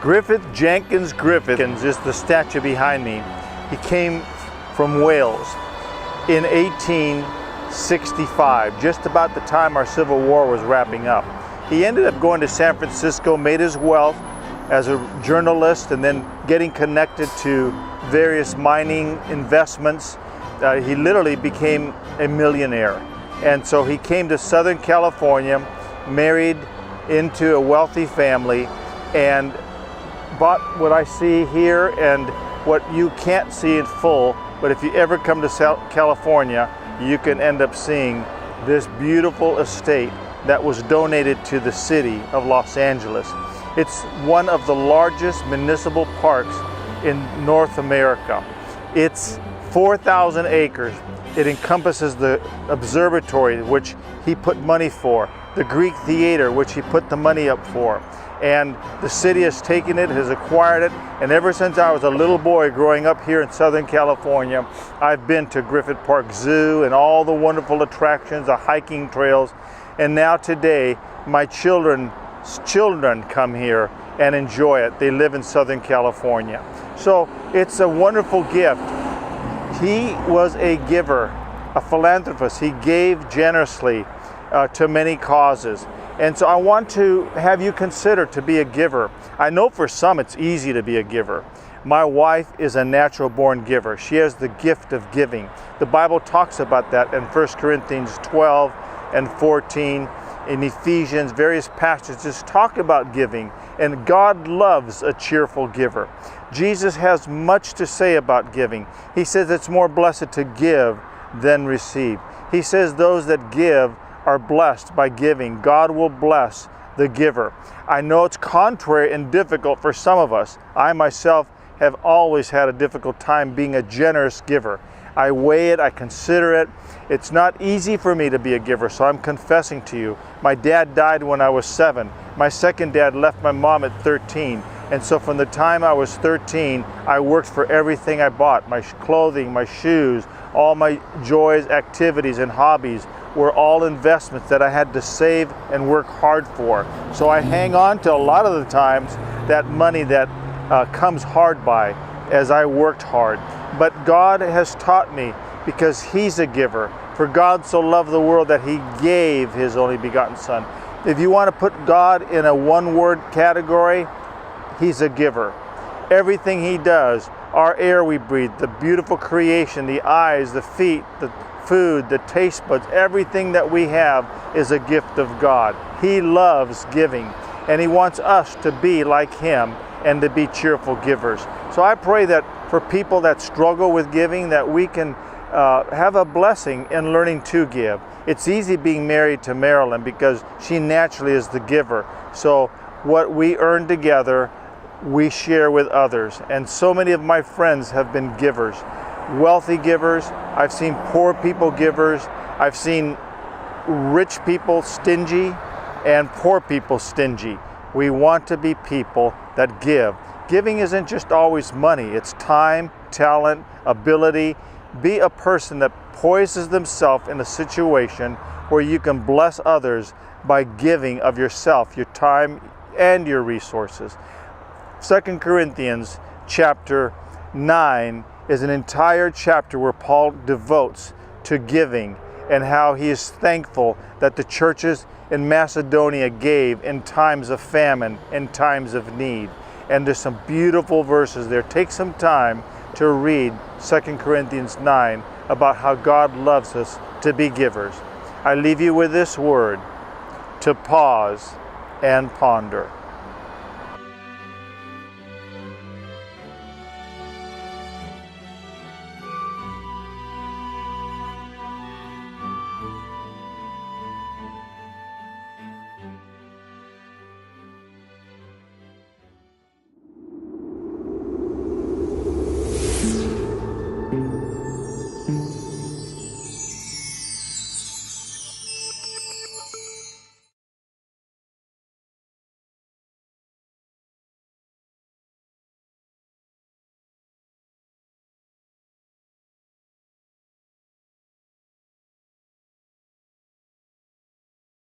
Griffith Jenkins Griffith is the statue behind me. He came from Wales in 1865, just about the time our Civil War was wrapping up. He ended up going to San Francisco, made his wealth as a journalist, and then getting connected to various mining investments. He literally became a millionaire. And so he came to Southern California, married into a wealthy family, and bought what I see here and what you can't see in full, but if you ever come to California, you can end up seeing this beautiful estate that was donated to the city of Los Angeles. It's one of the largest municipal parks in North America. It's 4,000 acres. It encompasses the observatory, which he put money for, the Greek theater, which he put the money up for. And the city has taken it, has acquired it, and ever since I was a little boy growing up here in Southern California, I've been to Griffith Park Zoo and all the wonderful attractions, the hiking trails, and now today my children's children come here and enjoy it. They live in Southern California. So it's a wonderful gift. He was a giver, a philanthropist. He gave generously to many causes. And so I want to have you consider to be a giver. I know for some it's easy to be a giver. My wife is a natural born giver. She has the gift of giving. The Bible talks about that in 1 Corinthians 12 and 14, in Ephesians, various passages talk about giving, and God loves a cheerful giver. Jesus has much to say about giving. He says it's more blessed to give than receive. He says those that give are blessed by giving. God will bless the giver. I know it's contrary and difficult for some of us. I myself have always had a difficult time being a generous giver. I weigh it, I consider it. It's not easy for me to be a giver, so I'm confessing to you. My dad died when I was 7. My second dad left my mom at 13. And so from the time I was 13, I worked for everything I bought. My clothing, my shoes, all my joys, activities, and hobbies were all investments that I had to save and work hard for. So I hang on to a lot of the times that money that comes hard by as I worked hard. But God has taught me, because He's a giver. For God so loved the world that He gave His only begotten Son. If you want to put God in a one-word category, He's a giver. Everything He does, our air we breathe, the beautiful creation, the eyes, the feet, the food, the taste buds, everything that we have is a gift of God. He loves giving, and He wants us to be like Him and to be cheerful givers. So I pray that for people that struggle with giving, that we can have a blessing in learning to give. It's easy being married to Marilyn because she naturally is the giver. So what we earn together, we share with others. And so many of my friends have been givers. Wealthy givers. I've seen poor people givers. I've seen rich people stingy and poor people stingy. We want to be people that give. Giving isn't just always money. It's time, talent, ability. Be a person that poises themselves in a situation where you can bless others by giving of yourself, your time, and your resources. 2 Corinthians chapter 9 is an entire chapter where Paul devotes to giving and how he is thankful that the churches in Macedonia gave in times of famine, in times of need. And there's some beautiful verses there. Take some time to read 2 Corinthians 9 about how God loves us to be givers. I leave you with this word, to pause and ponder.